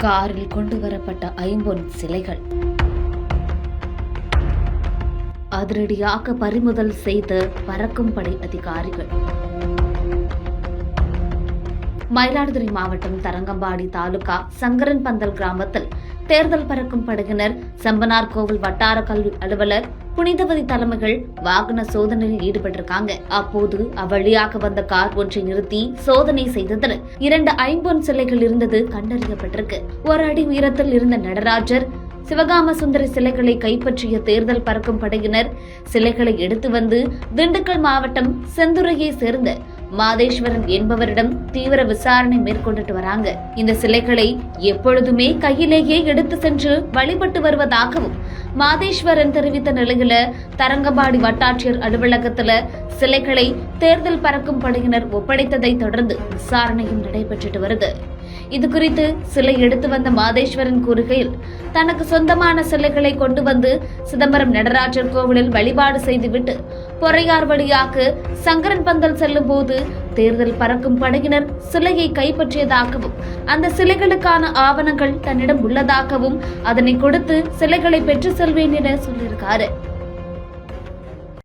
காரில் கொண்டு வரப்பட்ட ஐம்பொன் சிலைகள் அதிரடியாக பறிமுதல் செய்த பறக்கும் படை அதிகாரிகள். மயிலாடுதுறை மாவட்டம் தரங்கம்பாடி தாலுகா சங்கரன்பந்தல் கிராமத்தில் தேர்தல் பறக்கும் படையினர் செம்பனார் கோவில் வட்டார கல்வி அலுவலர் புனிதவதி தலைமைகள் வாகன சோதனையில் ஈடுபட்டிருக்காங்க. அப்போது அவ்வழியாக வந்த கார் ஒன்றை நிறுத்தி சோதனை செய்ததில் 2 ஐம்பொன் சிலைகள் இருந்தது கண்டறியப்பட்டிருக்கு. 1 அடி உயரத்தில் இருந்த நடராஜர், சிவகாம சுந்தரி சிலைகளை கைப்பற்றிய தேர்தல் பறக்கும் படையினர் சிலைகளை எடுத்து வந்து திண்டுக்கல் மாவட்டம் செந்துறையை சேர்ந்த மாதேஸ்வரன் என்பவரிடம் தீவிர விசாரணை மேற்கொண்டுட்டு வராங்க. இந்த சிலைகளை எப்பொழுதுமே கையிலேயே எடுத்து சென்று வழிபட்டு வருவதாகவும் மாதேஸ்வரன் தெரிவித்த நிலையில தரங்கம்பாடி வட்டாட்சியர் அலுவலகத்துல சிலைகளை தேர்தல் பறக்கும் படையினர் ஒப்படைத்ததை தொடர்ந்து விசாரணையும் நடைபெற்றுட்டு வருது. இது குறித்து சிலை எடுத்து வந்த மாதேஸ்வரன் கூறுகையில், தனக்கு சொந்தமான சிலைகளை கொண்டு வந்து சிதம்பரம் நடராஜர் கோவிலில் வழிபாடு செய்துவிட்டு பொறையார் வழியாக சங்கரன்பந்தல் செல்லும் போது தேர்தல் பறக்கும் படையினர் சிலையை கைப்பற்றியதாகவும் அந்த சிலைகளுக்கான ஆவணங்கள் தன்னிடம் உள்ளதாகவும் அதனை கொடுத்து சிலைகளை பெற்று செல்வேன் என சொல்லியிருக்காரு.